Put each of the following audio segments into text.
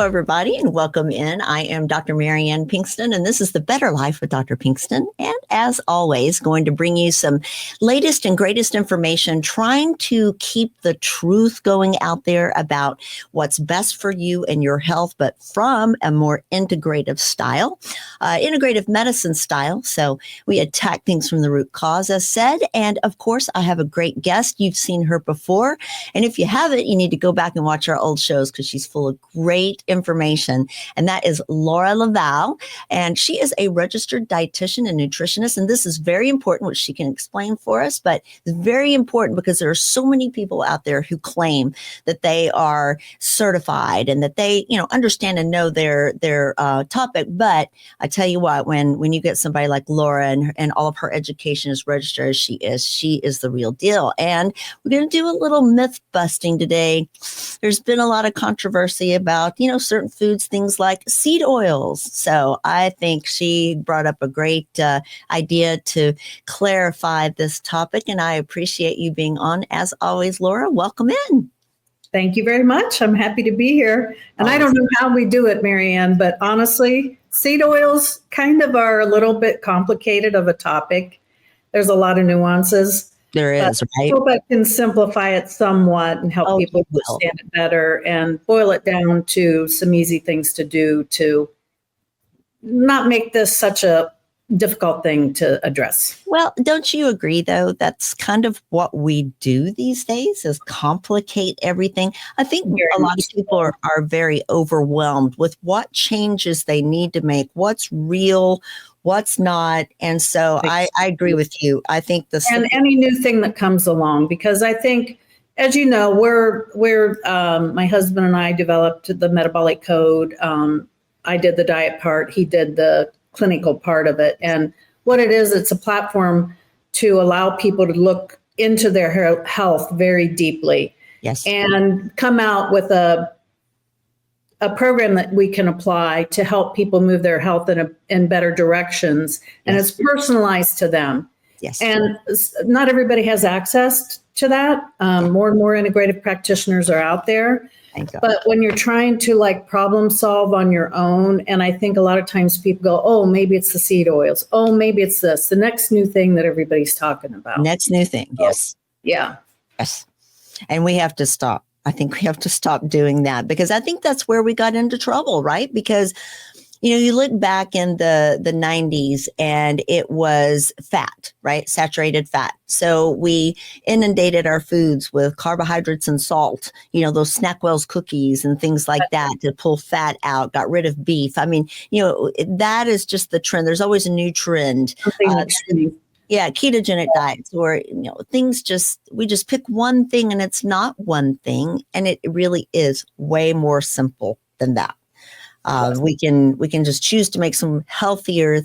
Hello, everybody, and welcome in. I am Dr. Marianne Pinkston, and this is The Better Life with Dr. Pinkston. And as always, going to bring you some latest and greatest information, trying to keep the truth going out there about what's best for you and your health, but from a more integrative style, integrative medicine style. So we attack things from the root cause, as said. And of course, I have a great guest. You've seen her before. And if you haven't, you need to go back and watch our old shows because she's full of great information. And that is Laura Laval. And she is a registered dietitian and nutritionist. And this is very important, which she can explain for us. But it's very important because there are so many people out there who claim that they are certified and that they, understand and know their topic. But I tell you what, when you get somebody like Laura and all of her education is registered as she is the real deal. And we're going to do a little myth busting today. There's been a lot of controversy about, certain foods, things like seed oils. So I think she brought up a great idea to clarify this topic. And I appreciate you being on. As always, Laura, welcome in. Thank you very much. I'm happy to be here. And I don't know how we do it, Marianne, but honestly, seed oils kind of are a little bit complicated of a topic. There's a lot of nuances. There is, right? I hope I can simplify it somewhat and help people understand it better and boil it down to some easy things to do to not make this such a difficult thing to address. Well, don't you agree, though? That's kind of what we do these days is complicate everything. I think a lot of people are very overwhelmed with what changes they need to make, what's real, what's not. And so I agree with you. I think and any new thing that comes along, because I think, as you know, we're my husband and I developed the metabolic code. I did the diet part. He did the clinical part of it. And what it is, it's a platform to allow people to look into their health very deeply. Yes. And come out with a program that we can apply to help people move their health in better directions. And it's personalized to them. Yes. And not everybody has access to that. More and more integrative practitioners are out there. But when you're trying to problem solve on your own, and I think a lot of times people go, oh, maybe it's the seed oils. Oh, maybe it's this, the next new thing that everybody's talking about. Next new thing. Yes. Yeah. Yes. And we have to stop. I think we have to stop doing that because I think that's where we got into trouble, right? Because, you look back in the 90s and it was fat, right? Saturated fat. So we inundated our foods with carbohydrates and salt, those Snackwell's cookies and things like that to pull fat out, got rid of beef. I mean, that is just the trend. There's always a new trend. Ketogenic diets or, things we just pick one thing and it's not one thing. And it really is way more simple than that. We can just choose to make some healthier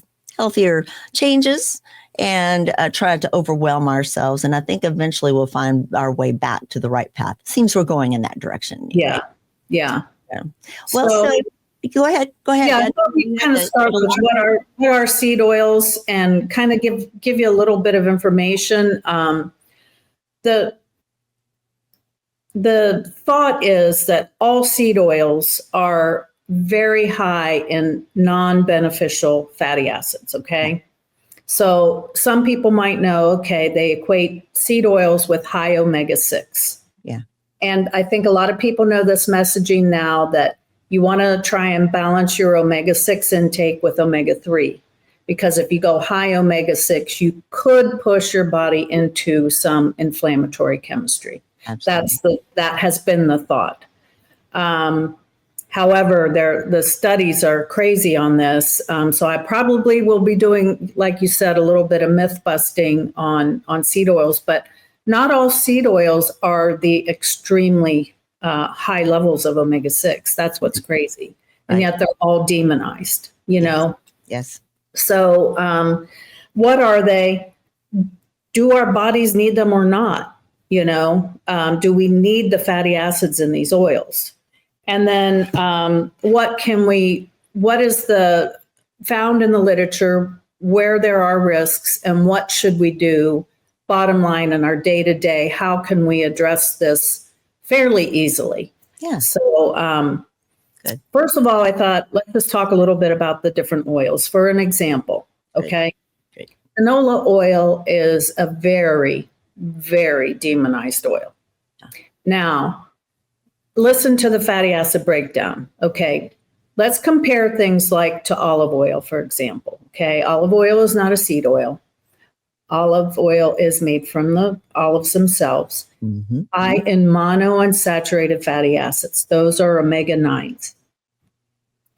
changes and try to overwhelm ourselves. And I think eventually we'll find our way back to the right path. Seems we're going in that direction. Yeah. Yeah. Well, so go ahead. Yeah, we kind of start with what are seed oils and kind of give you a little bit of information. The thought is that all seed oils are very high in non-beneficial fatty acids, okay? So some people might know, they equate seed oils with high omega-6. Yeah. And I think a lot of people know this messaging now that you want to try and balance your omega-6 intake with omega-3. Because if you go high omega-6, you could push your body into some inflammatory chemistry. Absolutely. That has been the thought. However, the studies are crazy on this. So I probably will be doing, like you said, a little bit of myth busting on seed oils, but not all seed oils are the extremely high levels of omega-6. That's what's crazy. And yet they're all demonized, Yes. So what are they? Do our bodies need them or not? Do we need the fatty acids in these oils? And then what is the found in the literature where there are risks and what should we do? Bottom line in our day-to-day, how can we address this fairly easily? Yeah. So Good. First of all, I thought, let's just talk a little bit about the different oils. For an example, okay? Great. Canola oil is a very, very demonized oil. Now, listen to the fatty acid breakdown, okay? Let's compare things like to olive oil, for example, okay? Olive oil is not a seed oil. Olive oil is made from the olives themselves. High in monounsaturated fatty acids. Those are omega-9s.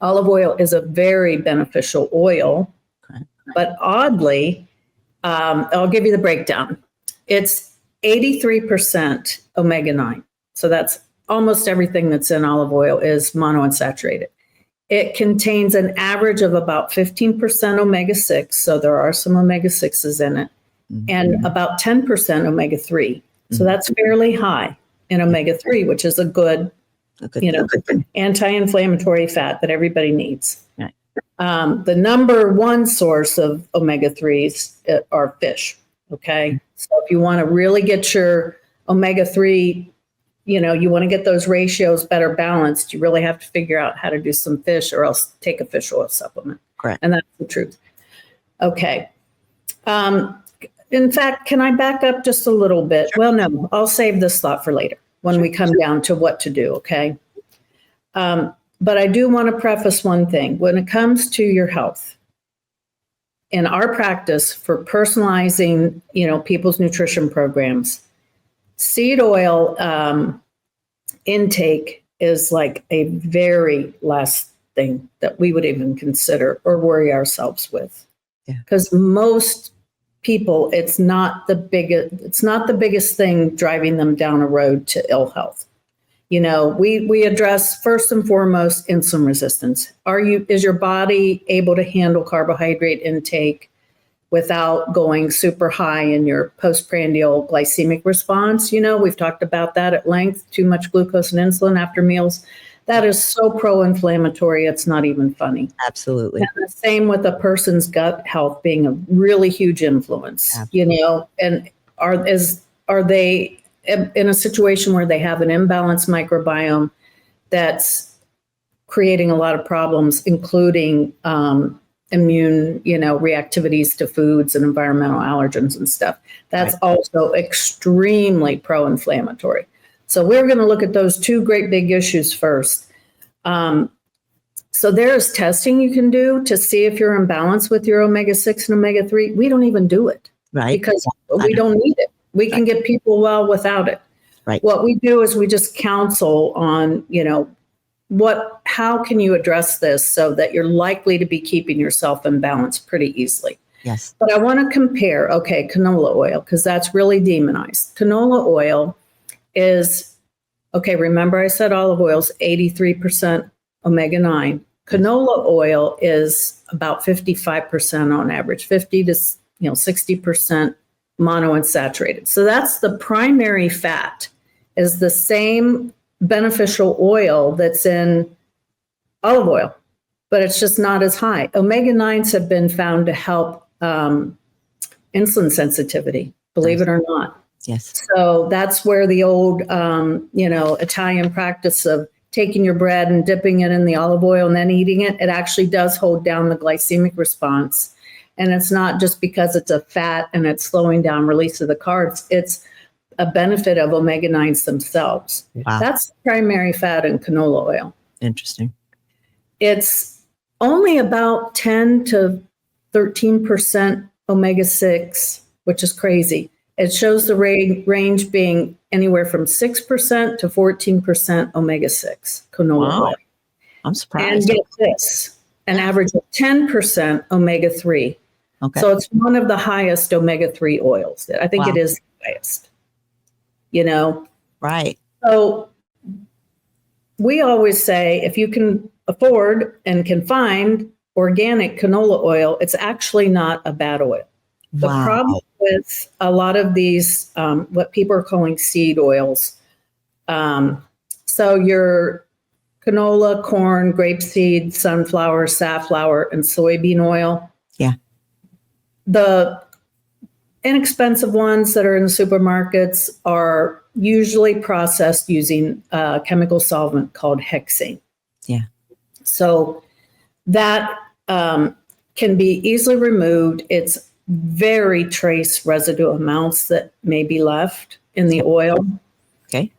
Olive oil is a very beneficial oil, but oddly, I'll give you the breakdown. It's 83% omega-9. So that's almost everything that's in olive oil is monounsaturated. It contains an average of about 15% omega-6. So there are some omega-6s in it, and about 10% omega-3. So that's fairly high in omega-3, which is a good anti-inflammatory fat that everybody needs. Right. The number one source of omega-3s are fish. Okay. So if you want to really get your omega-3, you want to get those ratios better balanced, you really have to figure out how to do some fish or else take a fish oil supplement. Correct. And that's the truth. Okay. In fact, can I back up just a little bit? Sure. Well, no, I'll save this thought for later when we come down to what to do, okay? But I do want to preface one thing. When it comes to your health, in our practice for personalizing, people's nutrition programs, seed oil intake is like a very last thing that we would even consider or worry ourselves with. Because most people, it's not the biggest thing driving them down a road to ill health. We address first and foremost insulin resistance. Is your body able to handle carbohydrate intake without going super high in your postprandial glycemic response? We've talked about that at length, too much glucose and insulin after meals. That is so pro-inflammatory, it's not even funny. Absolutely. And the same with a person's gut health being a really huge influence. Absolutely. And are they in a situation where they have an imbalanced microbiome that's creating a lot of problems, including immune, reactivities to foods and environmental allergens and stuff. That's also extremely pro-inflammatory. So we're going to look at those two great big issues first. So there's testing you can do to see if you're in balance with your omega-6 and omega-3. We don't even do it, right? Because we don't need it. We can get people well without it. Right. What we do is we just counsel on, how can you address this so that you're likely to be keeping yourself in balance pretty easily. Yes. But I want to compare, canola oil, because that's really demonized. Canola oil is, remember I said olive oil is 83% omega-9. Canola oil is about 55% on average, 50 to 60% monounsaturated. So that's the primary fat, is the same beneficial oil that's in olive oil, but it's just not as high. Omega-9s have been found to help insulin sensitivity, believe it or not. Yes. So that's where the old, Italian practice of taking your bread and dipping it in the olive oil and then eating it, it actually does hold down the glycemic response. And it's not just because it's a fat and it's slowing down release of the carbs. It's a benefit of omega-9s themselves. Wow. That's the primary fat in canola oil. Interesting. It's only about 10 to 13% omega-6, which is crazy. It shows the range being anywhere from 6% to 14% omega-6 canola oil. I'm surprised. And get this, an average of 10% omega-3. Okay. So it's one of the highest omega-3 oils. I think it is the highest. Right. So we always say if you can afford and can find organic canola oil, it's actually not a bad oil. The problem with a lot of these, what people are calling seed oils, so your canola, corn, grapeseed, sunflower, safflower, and soybean oil. Yeah. The inexpensive ones that are in the supermarkets are usually processed using a chemical solvent called hexane. Yeah. So that can be easily removed. It's very trace residue amounts that may be left in the oil. Okay.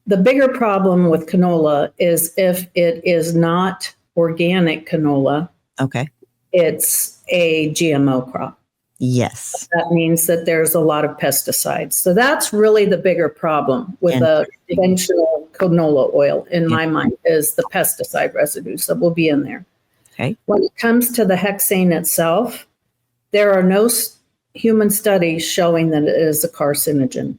The bigger problem with canola is if it is not organic canola, Okay. it's a GMO crop. Yes. That means that there's a lot of pesticides. So that's really the bigger problem with a conventional canola oil, in my mind, is the pesticide residues that will be in there. Okay. When it comes to the hexane itself, there are no human studies showing that it is a carcinogen.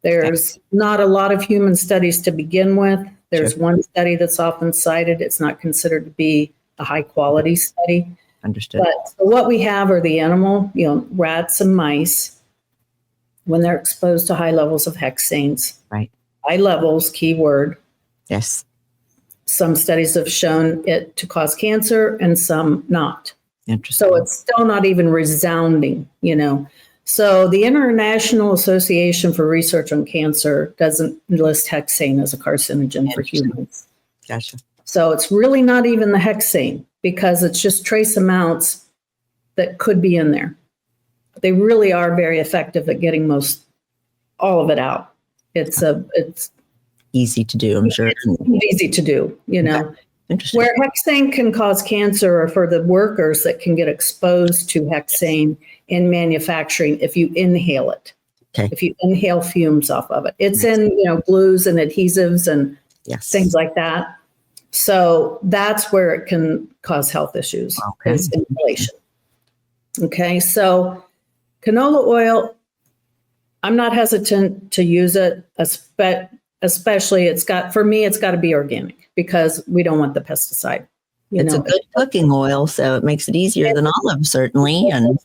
There's not a lot of human studies to begin with. There's one study that's often cited. It's not considered to be a high quality study. Understood. But so what we have are the animal, rats and mice, when they're exposed to high levels of hexanes. Right. High levels, key word. Yes. Some studies have shown it to cause cancer and some not. Interesting. So it's still not even resounding, So the International Association for Research on Cancer doesn't list hexane as a carcinogen for humans. Gotcha. So it's really not even the hexane, because it's just trace amounts that could be in there. They really are very effective at getting all of it out. It's easy to do, I'm sure. Easy to do, Interesting. Where hexane can cause cancer are for the workers that can get exposed to hexane in manufacturing if you inhale it. Okay. If you inhale fumes off of it. It's in, glues and adhesives and things like that. So that's where it can cause health issues, is inhalation. Okay, so canola oil, I'm not hesitant to use it, especially it's got to be organic, because we don't want the pesticide. It's a good cooking oil, so it makes it easier than olive, certainly. And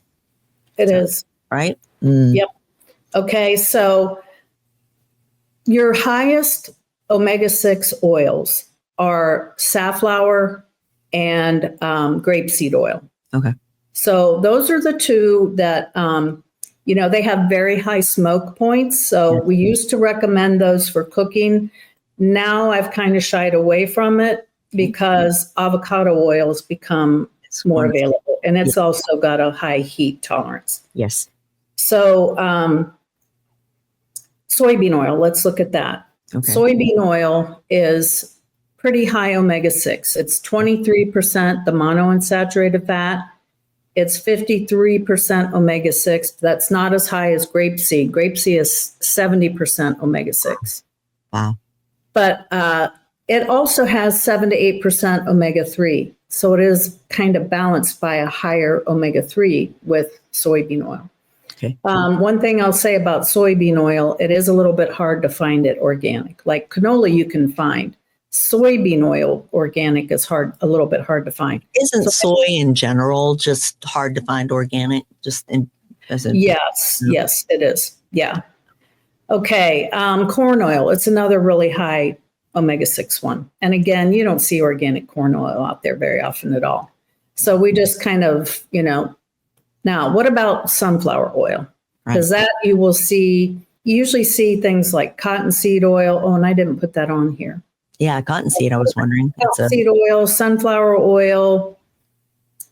it is. Right? Yep. Okay, so your highest omega-6 oils are safflower and grapeseed oil. Okay. So those are the two that, they have very high smoke points. So we used to recommend those for cooking. Now I've kind of shied away from it because avocado oil has become more available, and it's also got a high heat tolerance. Yes. So soybean oil, let's look at that. Okay. Soybean oil is pretty high omega-6. It's 23% the monounsaturated fat. It's 53% omega-6. That's not as high as grapeseed. Grapeseed is 70% omega-6. Wow. But it also has 7 to 8% omega-3. So it is kind of balanced by a higher omega-3 with soybean oil. Okay. One thing I'll say about soybean oil, it is a little bit hard to find it organic. Like canola you can find. Soybean oil organic is a little bit hard to find. Isn't soy in general just hard to find organic? Yes, it is. Yeah. Okay. Corn oil, it's another really high omega-6 one. And again, you don't see organic corn oil out there very often at all. So we just kind of, now what about sunflower oil? Because that you usually see things like cottonseed oil. Oh, and I didn't put that on here. Yeah, cottonseed, I was wondering. Cottonseed oil, sunflower oil,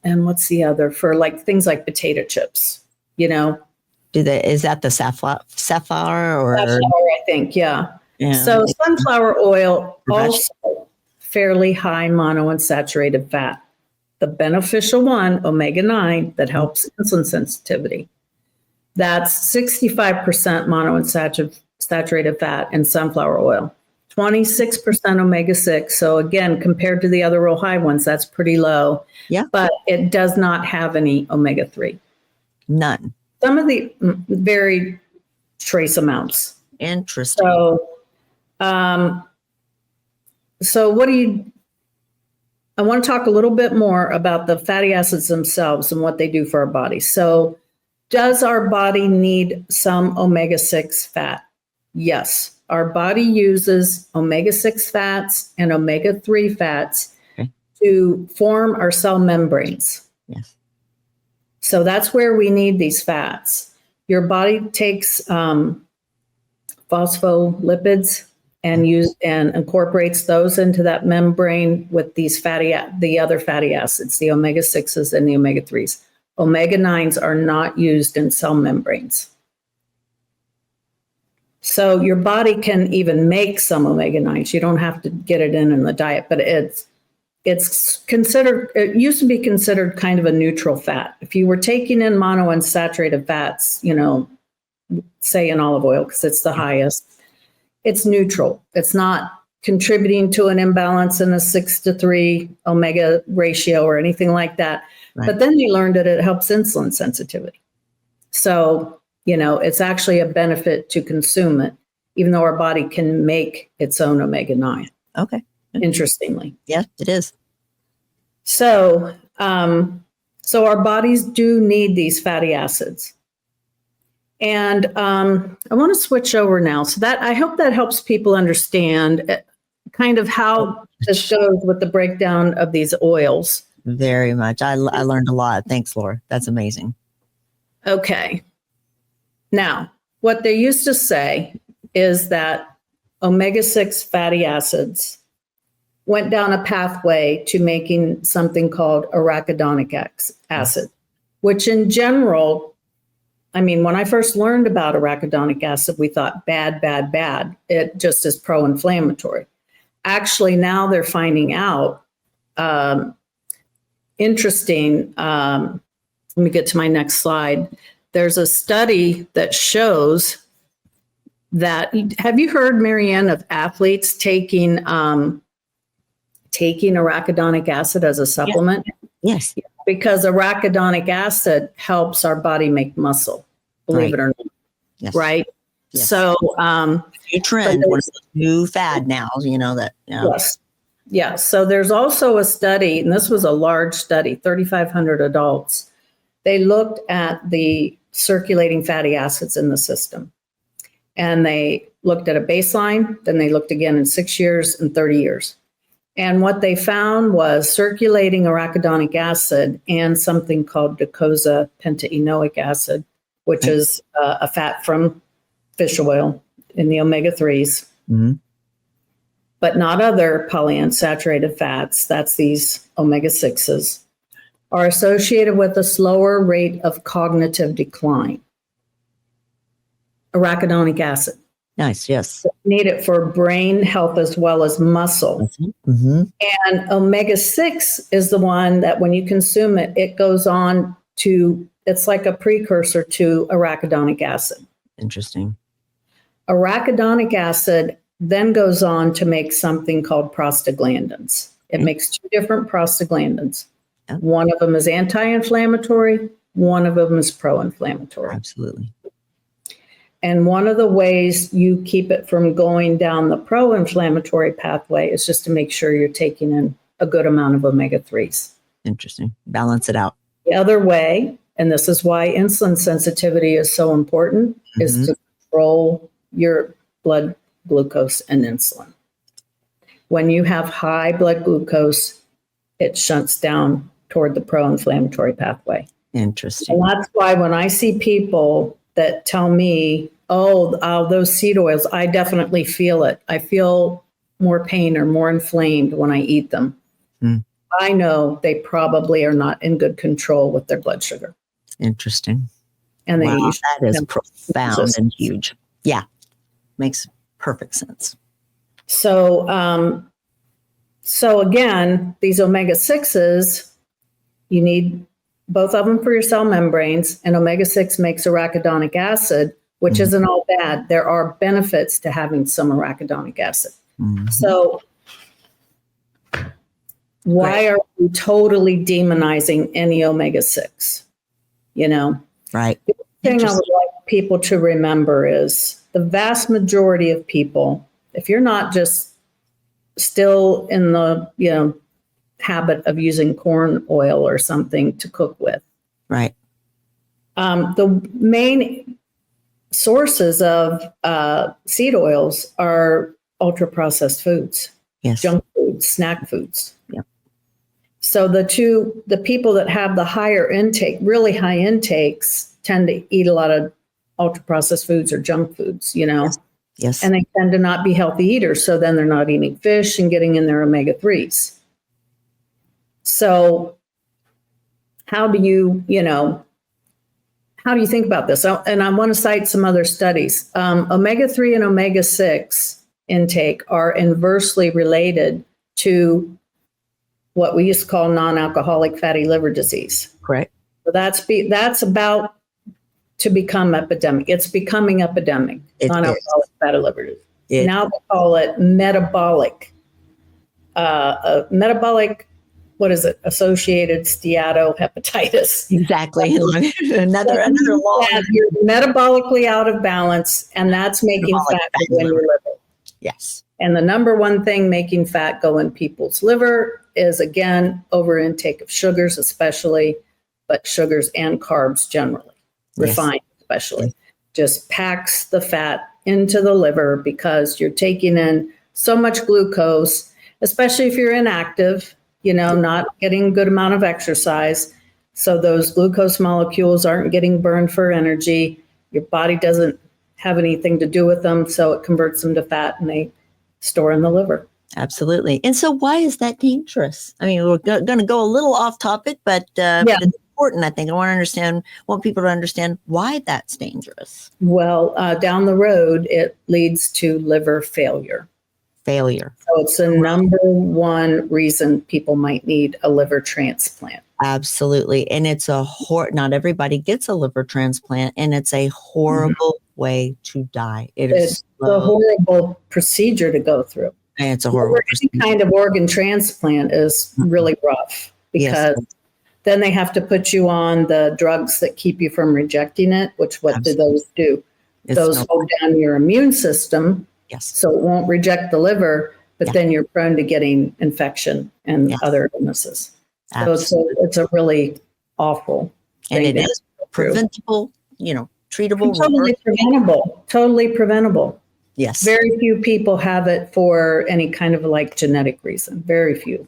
and what's the other for things like potato chips, Is that the safflower or? Safflower, I think, yeah. So sunflower oil, also fairly high monounsaturated fat. The beneficial one, omega-9, that helps insulin sensitivity. That's 65% monounsaturated fat in sunflower oil. 26% omega-6. So again, compared to the other real high ones, that's pretty low. Yeah. But it does not have any omega-3. None. Some of the very trace amounts. Interesting. So I want to talk a little bit more about the fatty acids themselves and what they do for our body. So does our body need some omega-6 fat? Yes. Our body uses omega-6 fats and omega-3 fats to form our cell membranes. Yes. So that's where we need these fats. Your body takes phospholipids and incorporates those into that membrane with the other fatty acids, the omega-6s and the omega-3s. Omega-9s are not used in cell membranes. So your body can even make some omega-9s. You don't have to get it in the diet, but it's considered, it used to be considered kind of a neutral fat. If you were taking in monounsaturated fats, say in olive oil, because it's the highest, it's neutral. It's not contributing to an imbalance in a 6:3 omega ratio or anything like that. Right. But then they learned that it helps insulin sensitivity. So, it's actually a benefit to consume it, even though our body can make its own omega-9. Okay. Interestingly. Yeah, it is. So our bodies do need these fatty acids. And I want to switch over now. So I hope that helps people understand kind of how this goes with the breakdown of these oils. Very much. I learned a lot. Thanks, Laura. That's amazing. Okay. Now, what they used to say is that omega-6 fatty acids went down a pathway to making something called arachidonic acid, which in general, when I first learned about arachidonic acid, we thought bad, bad, bad. It just is pro-inflammatory. Actually, now they're finding out, interesting, let me get to my next slide. There's a study that shows that, have you heard, Marianne, of athletes taking arachidonic acid as a supplement? Yes. Because arachidonic acid helps our body make muscle, believe it or not. Yes. Right? Yes. So, new trend, one of the new fad now, that. Yes. Yeah. So there's also a study, and this was a large study, 3,500 adults. They looked at the circulating fatty acids in the system. And they looked at a baseline, then they looked again in 6 years and 30 years. And what they found was circulating arachidonic acid and something called docosapentaenoic acid, which is a fat from fish oil in the omega-3s, but not other polyunsaturated fats, that's these omega-6s, are associated with a slower rate of cognitive decline. Arachidonic acid. Nice, yes. Need it for brain health as well as muscle. Mm-hmm. And omega-6 is the one that when you consume it, it goes on to, it's like a precursor to arachidonic acid. Interesting. Arachidonic acid then goes on to make something called prostaglandins. It makes two different prostaglandins. Yeah. One of them is anti-inflammatory, one of them is pro-inflammatory. Absolutely. And one of the ways you keep it from going down the pro-inflammatory pathway is just to make sure you're taking in a good amount of omega-3s. Interesting. Balance it out. The other way, and this is why insulin sensitivity is so important, is to control your blood glucose and insulin. When you have high blood glucose, it shunts down toward the pro-inflammatory pathway. Interesting. And that's why when I see people that tell me, oh, those seed oils, I definitely feel it. I feel more pain or more inflamed when I eat them. I know they probably are not in good control with their blood sugar. Interesting. And they that is profound and huge. Yeah. Makes perfect sense. So, so again, these omega-6s, you need both of them for your cell membranes, and omega-6 makes arachidonic acid, which isn't all bad. There are benefits to having some arachidonic acid. So why are we totally demonizing any omega-6? Right. The thing I would like people to remember is the vast majority of people, if you're not just still in the, habit of using corn oil or something to cook with. Right. The main sources of seed oils are ultra processed foods, junk foods, snack foods. Yeah. So the people that have the higher intake, really high intakes, tend to eat a lot of ultra processed foods or junk foods, Yes. Yes. And they tend to not be healthy eaters. So then they're not eating fish and getting in their omega-3s. So how do you think about this? And I want to cite some other studies. Omega-3 and omega-6 intake are inversely related to what we used to call non-alcoholic fatty liver disease. Correct. So that's about to become epidemic. It's becoming epidemic, non-alcoholic fatty liver disease. Now they call it metabolic. What is it? Associated steatohepatitis. Exactly. another long. You're metabolically out of balance, and that's making fat go in your liver. Yes. And the number one thing making fat go in people's liver is, again, over intake of sugars, especially, but sugars and carbs generally, refined especially. Just packs the fat into the liver because you're taking in so much glucose, especially if you're inactive, not getting a good amount of exercise. So those glucose molecules aren't getting burned for energy. Your body doesn't have anything to do with them, so it converts them to fat and they store in the liver. Absolutely. And so why is that dangerous? I mean, we're going to go a little off topic, but it's important, I think. I want people to understand why that's dangerous. Well, down the road, it leads to liver failure. So it's the number one reason people might need a liver transplant. Absolutely. And it's not everybody gets a liver transplant, and it's a horrible way to die. It's a horrible procedure to go through. And it's a horrible procedure. Any kind of organ transplant is really rough because then they have to put you on the drugs that keep you from rejecting it, which what do those do? Those hold down your immune system. Yes. So it won't reject the liver, but then you're prone to getting infection and other illnesses. So it's a really awful thing. And it is preventable, treatable. Totally preventable. Yes. Very few people have it for any kind of genetic reason. Very few.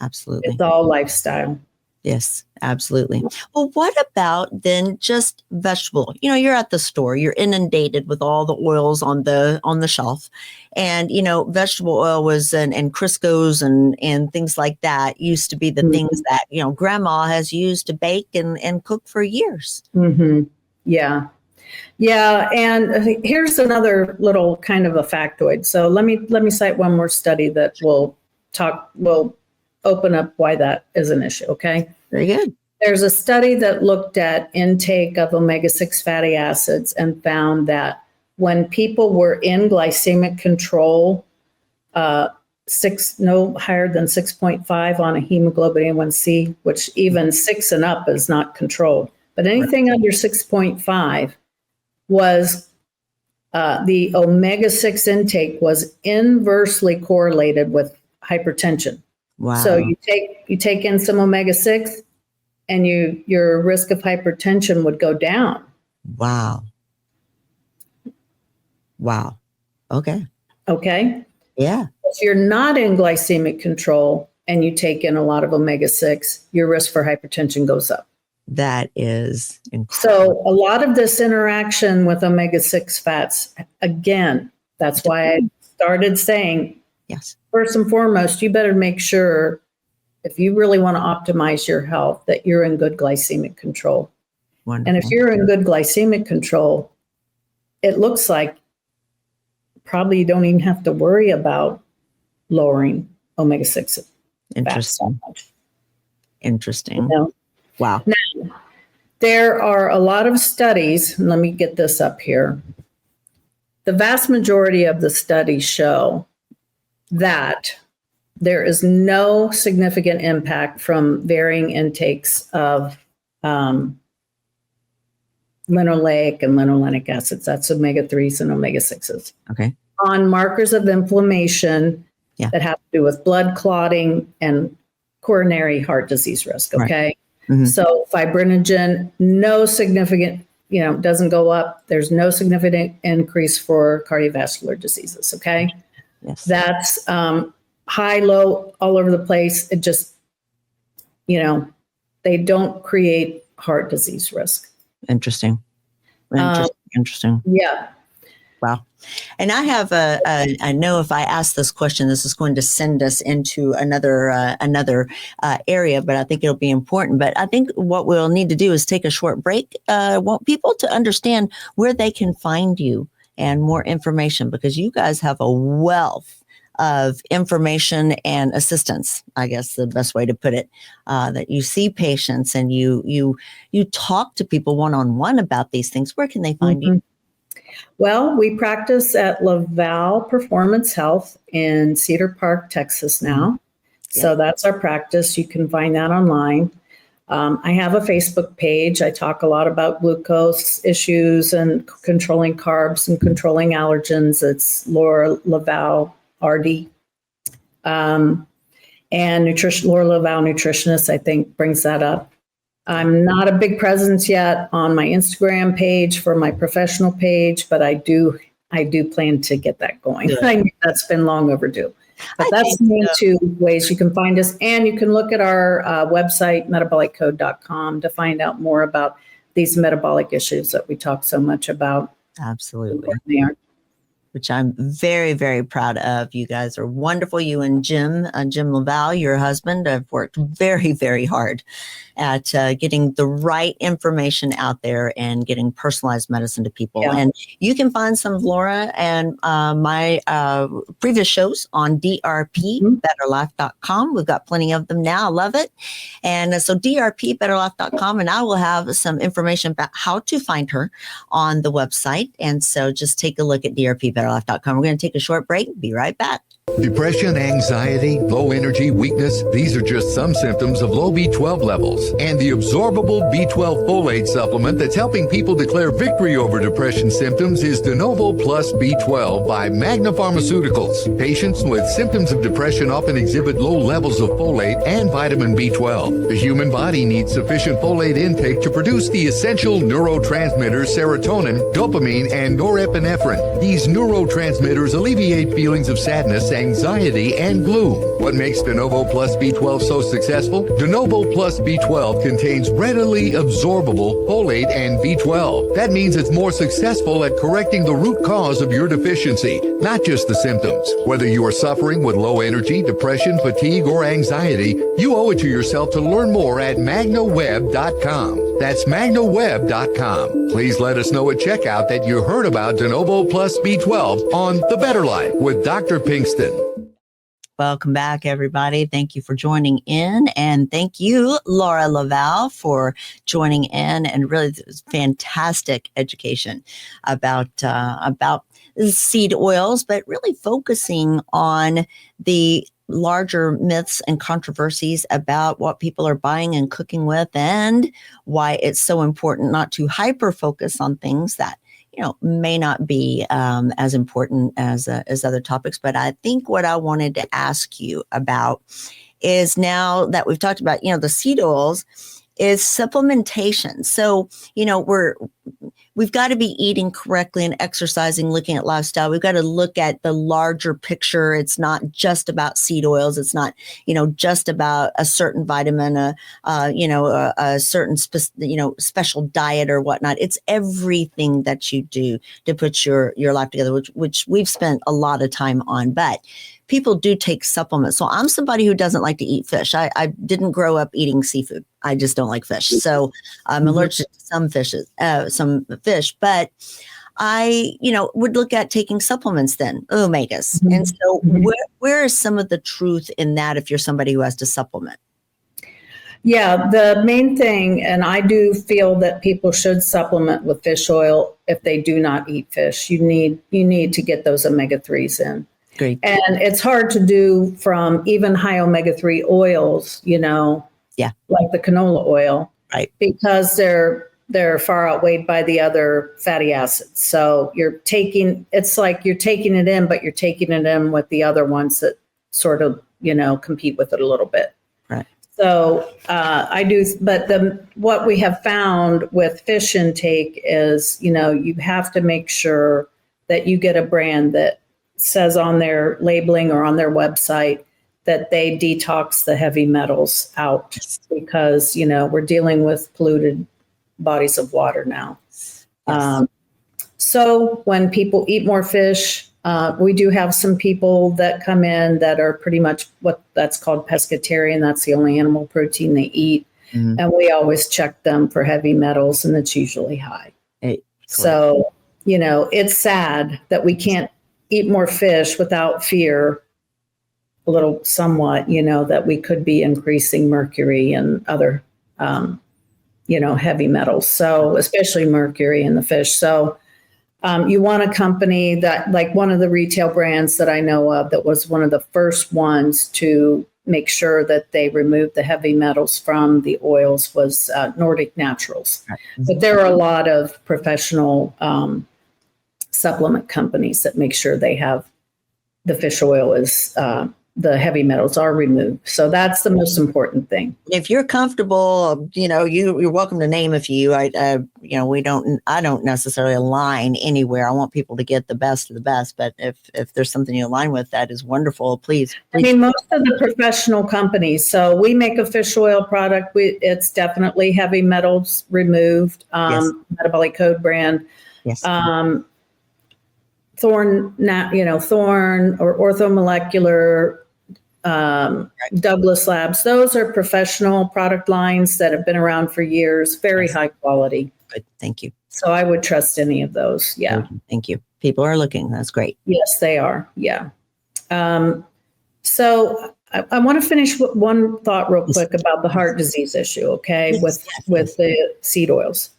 Absolutely. It's all lifestyle. Yes, absolutely. Well, what about then just vegetable? You're at the store, you're inundated with all the oils on the shelf, and vegetable oil was and Crisco's and things like that used to be the things that grandma has used to bake and cook for years. Mm-hmm. Yeah. And here's another little kind of a factoid. So let me cite one more study that will open up why that is an issue. Okay. Very good. There's a study that looked at intake of omega-6 fatty acids and found that when people were in glycemic control, no higher than 6.5 on a hemoglobin A1C, which even 6 and up is not controlled. But anything under 6.5 was the omega-6 intake was inversely correlated with hypertension. Wow. So you take in some omega-6 and your risk of hypertension would go down. Wow. Okay. Yeah. If you're not in glycemic control and you take in a lot of omega-6, your risk for hypertension goes up. That is incredible. So a lot of this interaction with omega-6 fats, again, that's why I started saying, yes, first and foremost, you better make sure, if you really want to optimize your health, that you're in good glycemic control. Wonderful. And if you're in good glycemic control, it looks like probably you don't even have to worry about lowering omega-6 fats that much. Interesting. Wow. Now, there are a lot of studies. Let me get this up here. The vast majority of the studies show that there is no significant impact from varying intakes of linoleic and linolenic acids. That's omega-3s and omega-6s. Okay. On markers of inflammation that have to do with blood clotting and coronary heart disease risk. Okay. Right. Mm-hmm. So fibrinogen, no significant, doesn't go up. There's no significant increase for cardiovascular diseases. Okay. Yes. That's high, low, all over the place. It just, they don't create heart disease risk. Interesting. Yeah. Yeah. Wow. And I have I know if I ask this question, this is going to send us into another area, but I think it'll be important. But I think what we'll need to do is take a short break. Want people to understand where they can find you and more information, because you guys have a wealth of information and assistance, I guess the best way to put it, that you see patients and you talk to people one-on-one about these things. Where can they find you? Well, we practice at Laval Performance Health in Cedar Park, Texas now. So that's our practice. You can find that online. I have a Facebook page. I talk a lot about glucose issues and controlling carbs and controlling allergens. It's Laura Laval RD. And Laura Laval Nutritionist, I think, brings that up. I'm not a big presence yet on my Instagram page for my professional page, but I do plan to get that going. I mean, that's been long overdue. But that's the main two ways you can find us. And you can look at our website, metaboliccode.com, to find out more about these metabolic issues that we talk so much about. Absolutely. Which I'm very, very proud of. You guys are wonderful. You and Jim Laval, your husband, have worked very, very hard at getting the right information out there and getting personalized medicine to people. Yeah. And you can find some of Laura and my previous shows on drpbetterlife.com. We've got plenty of them now. I love it. And so drpbetterlife.com, and I will have some information about how to find her on the website. And so just take a look at drpbetterlife.com. We're going to take a short break. Be right back. Depression, anxiety, low energy, weakness, these are just some symptoms of low B12 levels. And the absorbable B12 folate supplement that's helping people declare victory over depression symptoms is De Novo Plus B12 by Magna Pharmaceuticals. Patients with symptoms of depression often exhibit low levels of folate and vitamin B12. The human body needs sufficient folate intake to produce the essential neurotransmitters serotonin, dopamine, and norepinephrine. These neurotransmitters alleviate feelings of sadness, anxiety, and gloom. What makes De Novo Plus B12 so successful? De Novo Plus B12 contains readily absorbable folate and B12. That means it's more successful at correcting the root cause of your deficiency, not just the symptoms. Whether you are suffering with low energy, depression, fatigue, or anxiety, you owe it to yourself to learn more at magnaweb.com. That's magnaweb.com. Please let us know at checkout that you heard about De Novo Plus B12 on The Better Life with Dr. Pinkston. Welcome back, everybody. Thank you for joining in. And thank you, Laura Laval, for joining in, and really fantastic education about seed oils, but really focusing on the larger myths and controversies about what people are buying and cooking with, and why it's so important not to hyper focus on things that may not be as important as other topics. But I think what I wanted to ask you about is, now that we've talked about the seed oils, is supplementation. So we've got to be eating correctly and exercising, looking at lifestyle. We've got to look at the larger picture. It's not just about seed oils. It's not, just about a certain vitamin, a certain, special diet or whatnot. It's everything that you do to put your life together, which we've spent a lot of time on. But people do take supplements. So I'm somebody who doesn't like to eat fish. I didn't grow up eating seafood. I just don't like fish. So I'm allergic to some fish, but I, would look at taking supplements then, omegas. And so where is some of the truth in that if you're somebody who has to supplement? Yeah, the main thing, and I do feel that people should supplement with fish oil if they do not eat fish. You need to get those omega-3s in. Great. And it's hard to do from even high omega-3 oils, like the canola oil, right? Because they're far outweighed by the other fatty acids. So it's like you're taking it in, but you're taking it in with the other ones that sort of, compete with it a little bit. Right. So I do, but what we have found with fish intake is, you have to make sure that you get a brand that says on their labeling or on their website that they detox the heavy metals out, because, we're dealing with polluted bodies of water now. Yes. So when people eat more fish, we do have some people that come in that are pretty much what that's called pescatarian. That's the only animal protein they eat. Mhm. And we always check them for heavy metals, and it's usually high. So, it's sad that we can't eat more fish without fear, a little somewhat, that we could be increasing mercury and other, heavy metals. So, especially mercury in the fish. So, you want a company that, like one of the retail brands that I know of, that was one of the first ones to make sure that they removed the heavy metals from the oils, was Nordic Naturals. Right. But there are a lot of professional supplement companies that make sure they have the fish oil is the heavy metals are removed. So that's the most important thing. If you're comfortable, you're welcome to name a few. I don't necessarily align anywhere. I want people to get the best of the best. But if there's something you align with, that is wonderful. Please. I mean, most of the professional companies. So we make a fish oil product. It's definitely heavy metals removed. Yes. Metabolic Code brand. Yes. Thorn or orthomolecular, Douglas Labs. Those are professional product lines that have been around for years, very Yes. high quality. Good. Thank you. So I would trust any of those. Yeah. Thank you. People are looking. That's great. Yes, they are. Yeah. So I want to finish with one thought real quick about the heart disease issue, okay, Yes. with the seed oils.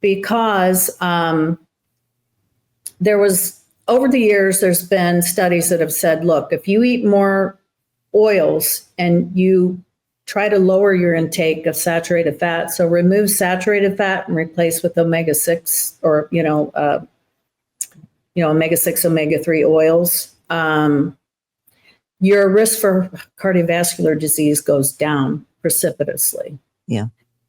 Because there was, over the years, there's been studies that have said, look, if you eat more oils and you try to lower your intake of saturated fat, so remove saturated fat and replace with omega-6 or, omega-6, omega-3 oils, your risk for cardiovascular disease goes down precipitously. Yeah.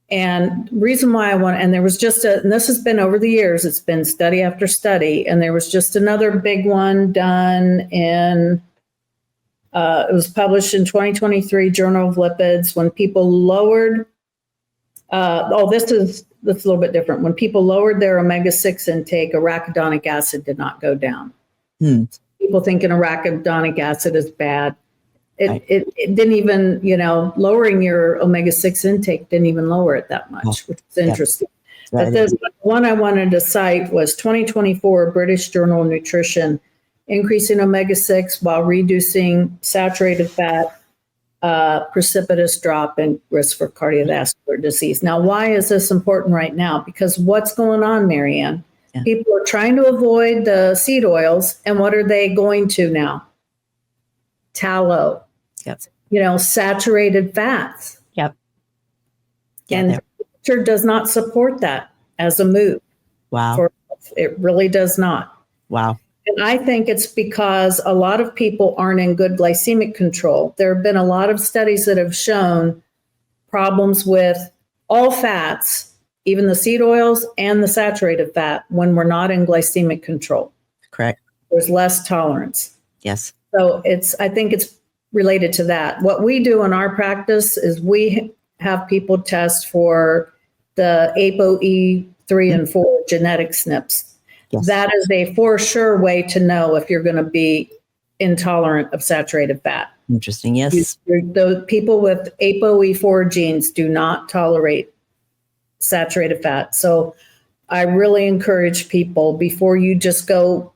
And reason why and there was just and this has been over the years, it's been study after study, and there was just another big one done in, it was published in 2023 Journal of Lipids, when people lowered, this is a little bit different. When people lowered their omega-6 intake, arachidonic acid did not go down. People thinking arachidonic acid is bad. It didn't even, lowering your omega-6 intake didn't even lower it that much, which is interesting. But the one I wanted to cite was 2024 British Journal of Nutrition, increasing omega-6 while reducing saturated fat, precipitous drop in risk for cardiovascular disease. Now, why is this important right now? Because what's going on, Marianne? Yeah. People are trying to avoid the seed oils, and what are they going to now? Tallow. Yep. Saturated fats. Yep. Yeah, and nature does not support that as a move. Wow. It really does not. Wow. And I think it's because a lot of people aren't in good glycemic control. There have been a lot of studies that have shown problems with all fats, even the seed oils and the saturated fat, when we're not in glycemic control. Correct. There's less tolerance. Yes. So I think it's related to that. What we do in our practice is we have people test for the ApoE3 and 4 genetic SNPs. Yes. That is a for sure way to know if you're going to be intolerant of saturated fat. Interesting. Yes. The people with ApoE4 genes do not tolerate saturated fat. So I really encourage people, before you just go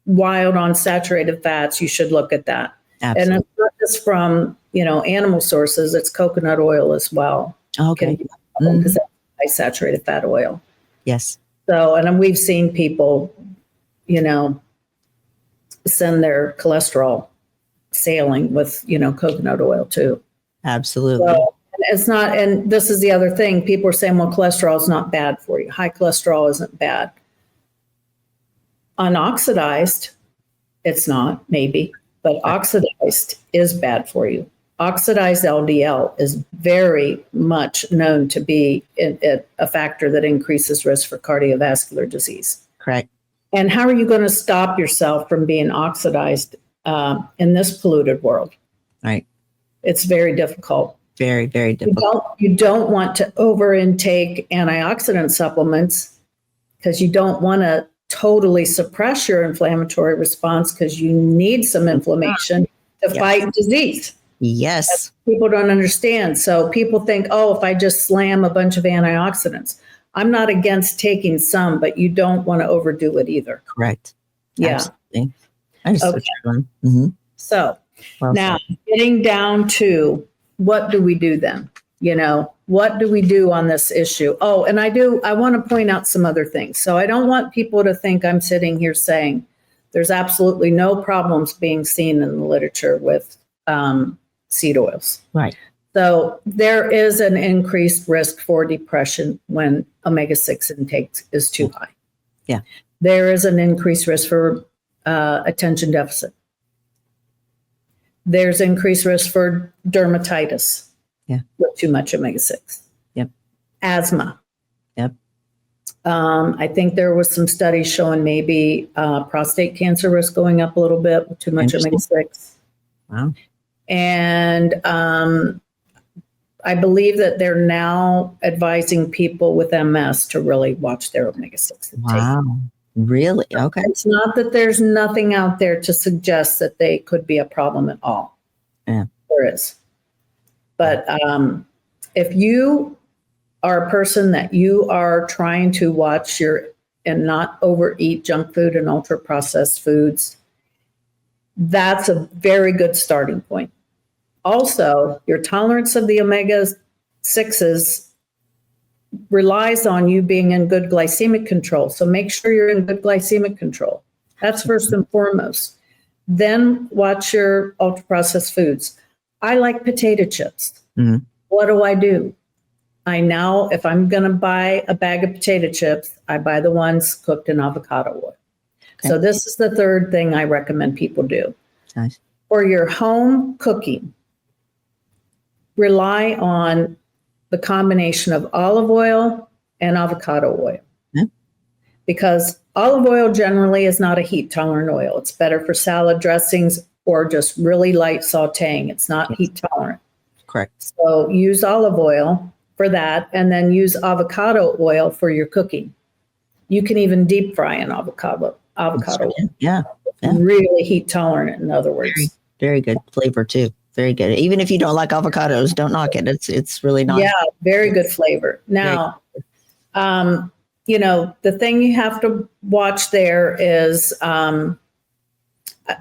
wild on saturated fats, you should look at that. Absolutely. And it's not just from, animal sources, it's coconut oil as well. Okay. Because that's high saturated fat oil. Yes. So, and we've seen people, send their cholesterol sailing with, coconut oil too. Absolutely. So it's not, and this is the other thing. People are saying, well, cholesterol is not bad for you. High cholesterol isn't bad. Unoxidized, it's not, maybe, but oxidized is bad for you. Oxidized LDL is very much known to be a factor that increases risk for cardiovascular disease. Correct. And how are you going to stop yourself from being oxidized in this polluted world? Right. It's very difficult. Very, very difficult. You don't want to over intake antioxidant supplements, because you don't want to totally suppress your inflammatory response because you need some inflammation to fight disease. Yes. People don't understand. So people think, oh, if I just slam a bunch of antioxidants, I'm not against taking some, but you don't want to overdo it either. Correct. Yeah. Absolutely. That is Okay. so true. Mm-hmm. So Well now said. getting down to what do we do then? What do we do on this issue? Oh, and I want to point out some other things. So I don't want people to think I'm sitting here saying there's absolutely no problems being seen in the literature with seed oils. Right. So there is an increased risk for depression when omega-6 intake is too high. Yeah. There is an increased risk for attention deficit. There's increased risk for dermatitis with too much omega-6. Yep. Asthma. Yep. I think there was some studies showing maybe prostate cancer risk going up a little bit with too much omega-6. Wow. And I believe that they're now advising people with MS to really watch their omega-6 intake. Wow. Really? Okay. It's not that there's nothing out there to suggest that they could be a problem at all. Yeah. There is. But if you are a person that you are trying to watch and not overeat junk food and ultra processed foods, that's a very good starting point. Also, your tolerance of the omega-6s relies on you being in good glycemic control. So make sure you're in good glycemic control. That's first and foremost. Then watch your ultra processed foods. I like potato chips. Mm-hmm. What do? If I'm going to buy a bag of potato chips, I buy the ones cooked in avocado oil. Okay. So this is the third thing I recommend people do. Nice. For your home cooking, rely on the combination of olive oil and avocado oil. Because olive oil generally is not a heat tolerant oil. It's better for salad dressings or just really light sauteing. It's not heat tolerant. Correct. So use olive oil for that, and then use avocado oil for your cooking. You can even deep fry an avocado oil. Yeah. Really heat tolerant, in other words. Very, very good flavor too. Very good. Even if you don't like avocados, don't knock it. It's really not. Yeah, very good flavor. Now, the thing you have to watch there is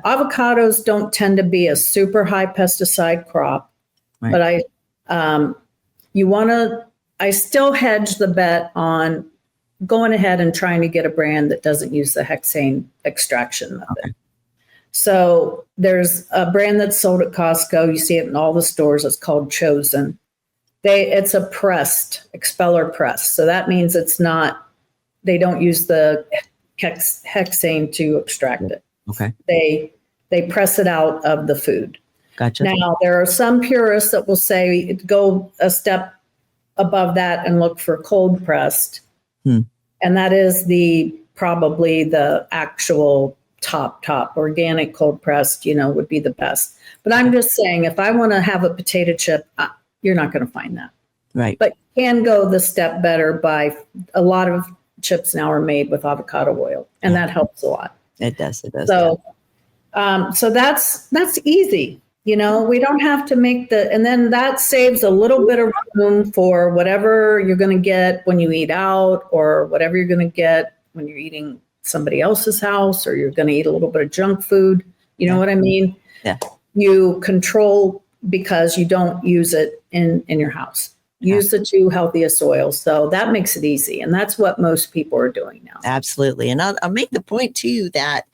avocados don't tend to be a super high pesticide crop, right. But I still hedge the bet on going ahead and trying to get a brand that doesn't use the hexane extraction method. Okay. So there's a brand that's sold at Costco. You see it in all the stores. It's called Chosen. It's a pressed, expeller press. So that means they don't use the hexane to extract it. Okay. They press it out of the food. Gotcha. Now, there are some purists that will say go a step above that and look for cold pressed. And that is probably the actual top organic cold pressed, would be the best. But I'm just saying, if I want to have a potato chip, you're not going to find that. Right. But you can go the step better by a lot of chips now are made with avocado oil, and that helps a lot. It does. So, so that's easy. We don't have to and then that saves a little bit of room for whatever you're going to get when you eat out, or whatever you're going to get when you're eating somebody else's house, or you're going to eat a little bit of junk food. You know what I mean? Yeah. You control because you don't use it in your house. Use the two healthiest oils. So that makes it easy. And that's what most people are doing now. Absolutely. And I'll make the point too that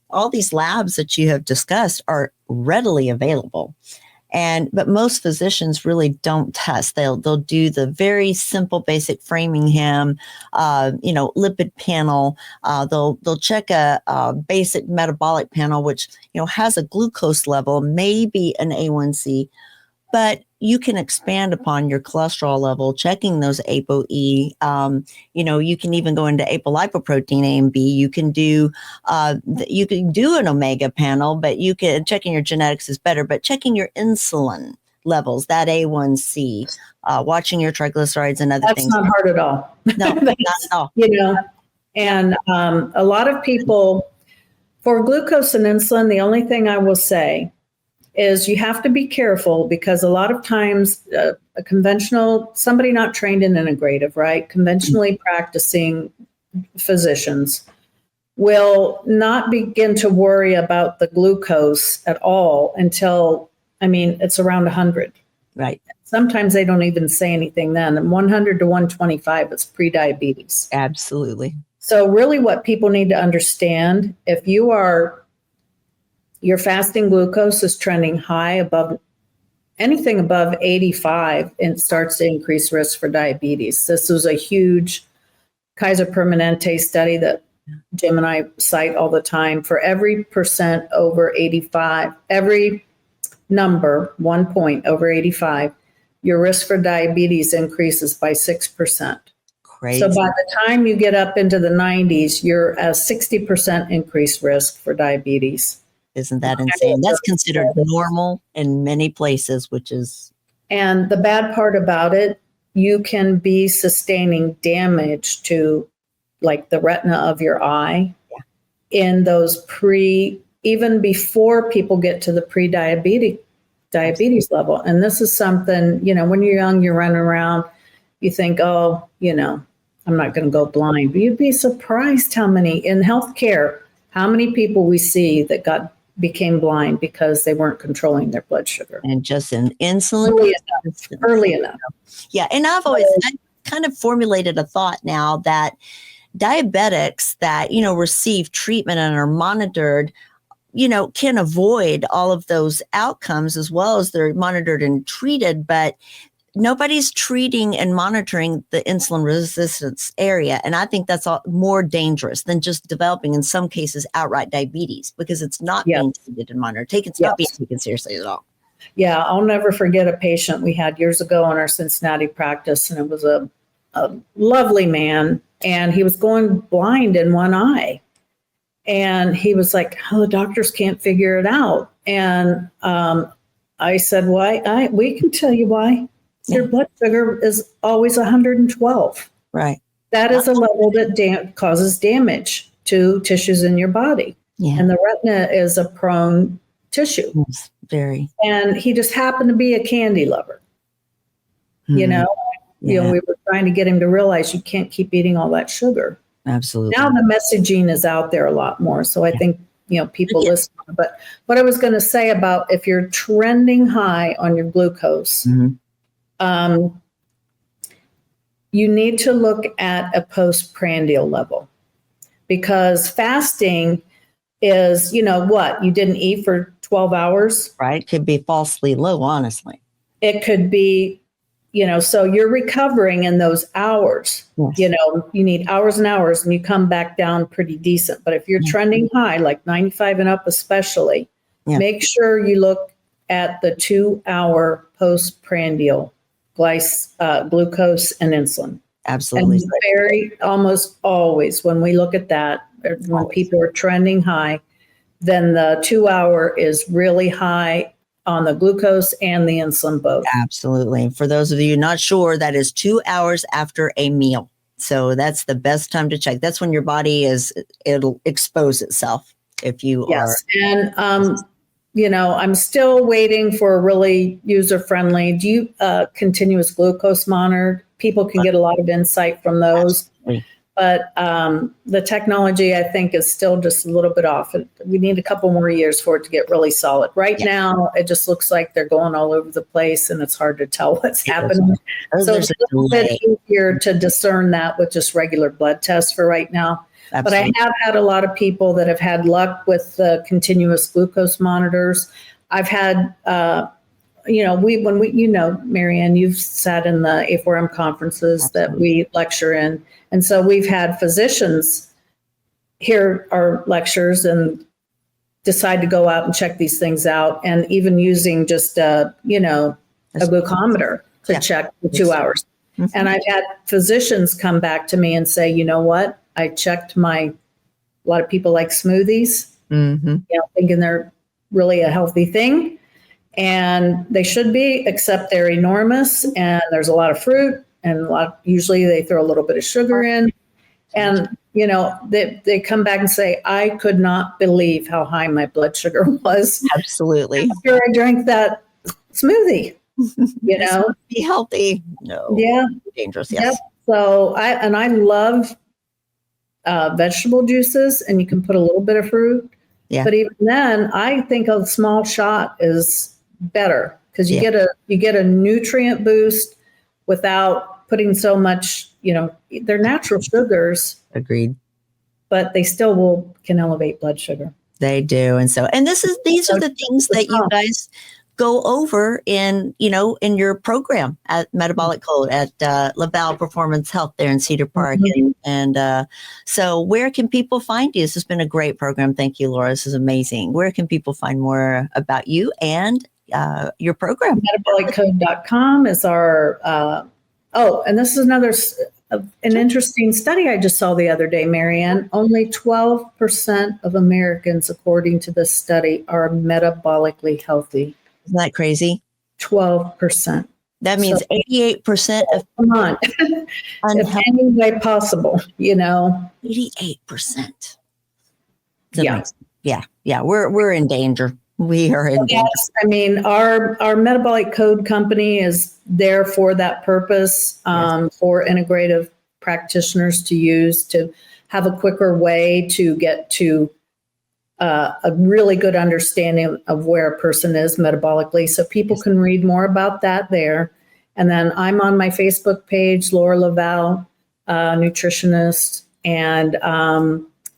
all these labs that you have discussed are readily available. But most physicians really don't test. They'll do the very simple, basic Framingham, lipid panel. They'll check a basic metabolic panel, which has a glucose level, maybe an A1C, but you can expand upon your cholesterol level, checking those ApoE. You can even go into apolipoprotein A and B. You can do an omega panel, but checking your genetics is better. But checking your insulin levels, that A1C, watching your triglycerides and other things. That's not hard at all. No, not at all. And a lot of people, for glucose and insulin, the only thing I will say is you have to be careful, because a lot of times a conventional, somebody not trained in integrative, right? Conventionally practicing physicians will not begin to worry about the glucose at all until, it's around 100. Right. Sometimes they don't even say anything then. And 100 to 125 is prediabetes. Absolutely. So really what people need to understand, if your fasting glucose is trending high, above anything above 85, and it starts to increase risk for diabetes. This was a huge Kaiser Permanente study that Jim and I cite all the time. For every percent over 85, every number, 1 point over 85, your risk for diabetes increases by 6%. Crazy. So by the time you get up into the 90s, you're at 60% increased risk for diabetes. Isn't that insane? That's considered normal in many places, which is. And the bad part about it, you can be sustaining damage to like the retina of your eye in those even before people get to the diabetes level. And this is something, when you're young, you're running around, you think, I'm not going to go blind. But you'd be surprised how many in healthcare, how many people we see that became blind because they weren't controlling their blood sugar. And just in insulin. Early enough. Yeah. And I kind of formulated a thought now that diabetics that, receive treatment and are monitored, can avoid all of those outcomes as well as they're monitored and treated, but nobody's treating and monitoring the insulin resistance area. And I think that's more dangerous than just developing, in some cases, outright diabetes, because it's not being treated and monitored. It's not being taken seriously at all. Yeah, I'll never forget a patient we had years ago in our Cincinnati practice, and it was a lovely man, and he was going blind in one eye. And he was like, the doctors can't figure it out. And I said, why? We can tell you why. Your blood sugar is always 112. Right. That is a level that causes damage to tissues in your body. Yeah. And the retina is a prone tissue. Yes, very. And he just happened to be a candy lover. We were trying to get him to realize you can't keep eating all that sugar. Absolutely. Now the messaging is out there a lot more. So I think, people listen. But what I was going to say about if you're trending high on your glucose, you need to look at a postprandial level, because fasting is, you didn't eat for 12 hours. Right. It could be falsely low, honestly. It could be, so you're recovering in those hours. Yes. You need hours and hours, and you come back down pretty decent. But if you're trending high, like 95 and up especially, make sure you look at the 2-hour postprandial glucose and insulin. Absolutely. And almost always when we look at that, when people are trending high, then the 2-hour is really high on the glucose and the insulin both. Absolutely. For those of you not sure, that is 2 hours after a meal. So that's the best time to check. That's when your body it'll expose itself if you are. And, I'm still waiting for a really user-friendly, continuous glucose monitor. People can get a lot of insight from those. Absolutely. But the technology, I think, is still just a little bit off. We need a couple more years for it to get really solid. Right now, it just looks like they're going all over the place, and it's hard to tell what's happening. So it's a little bit easier to discern that with just regular blood tests for right now. Absolutely. But I have had a lot of people that have had luck with the continuous glucose monitors. I've had Marianne, you've sat in the A4M conferences that we lecture in. And so we've had physicians hear our lectures and decide to go out and check these things out, and even using just a glucometer to check the 2 hours. Mm-hmm. And I've had physicians come back to me and say, you know what? I checked a lot of people like smoothies, thinking they're really a healthy thing. And they should be, except they're enormous, and there's a lot of fruit, and usually they throw a little bit of sugar in. And they come back and say, I could not believe how high my blood sugar was Absolutely. after I drank that smoothie, Be healthy. No. Yeah. Dangerous. Yep. Yes. So I love vegetable juices, and you can put a little bit of fruit. Yeah. But even then, I think a small shot is better because you get a nutrient boost without putting so much. They're natural sugars, Agreed. but they still can elevate blood sugar. They do. And these are the things that you guys go over in your program at Metabolic Code at Laval Performance Health there in Cedar Park. Mm-hmm. And so where can people find you? This has been a great program. Thank you, Laura. This is amazing. Where can people find more about you and your program? Metaboliccode.com is our, and this is another, an interesting study I just saw the other day, Marianne. Only 12% of Americans, according to this study, are metabolically healthy. Isn't that crazy? 12%. That means 88% of come on, if any way possible, 88%. Yeah. Yeah. We're in danger. We are in danger. Yes, I mean, our Metabolic Code company is there for that purpose, for integrative practitioners to use to have a quicker way to get to a really good understanding of where a person is metabolically. So people can read more about that there. And then I'm on my Facebook page, Laura Laval, nutritionist, and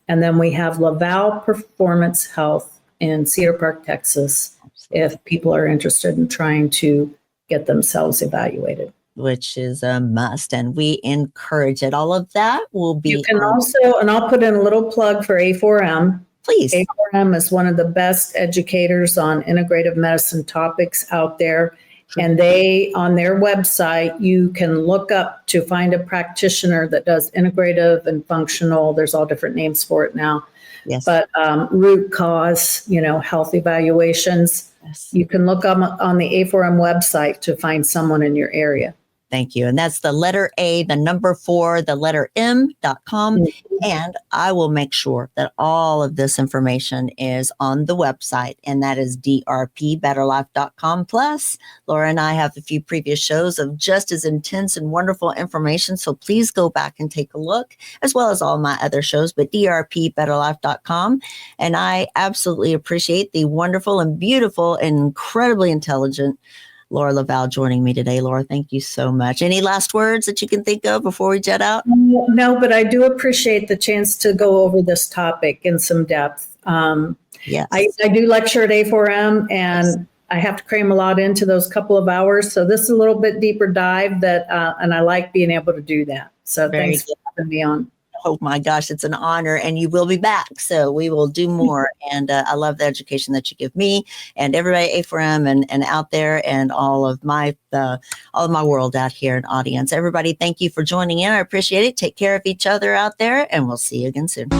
then we have Laval Performance Health in Cedar Park, Texas, if people are interested in trying to get themselves evaluated. Which is a must, and we encourage it. All of that will be. You can also, and I'll put in a little plug for A4M. Please. A4M is one of the best educators on integrative medicine topics out there. And they, on their website, you can look up to find a practitioner that does integrative and functional. There's all different names for it now. Yes. But root cause, health evaluations. Yes. You can look up on the A4M website to find someone in your area. Thank you. And that's the letter A, the number 4, the letter M.com. Mm-hmm. And I will make sure that all of this information is on the website, and that is drpbetterlife.com. Plus, Laura and I have a few previous shows of just as intense and wonderful information. So please go back and take a look, as well as all my other shows, but drpbetterlife.com. And I absolutely appreciate the wonderful and beautiful and incredibly intelligent Laura Laval joining me today. Laura, thank you so much. Any last words that you can think of before we jet out? No, but I do appreciate the chance to go over this topic in some depth. Yes. I do lecture at A4M, and I have to cram a lot into those couple of hours. So this is a little bit deeper dive and I like being able to do that. So thanks for having me on. Oh my gosh, it's an honor, and you will be back. So we will do more. And I love the education that you give me and everybody at A4M and out there, and all of my world out here in audience. Everybody, thank you for joining in. I appreciate it. Take care of each other out there, and we'll see you again soon.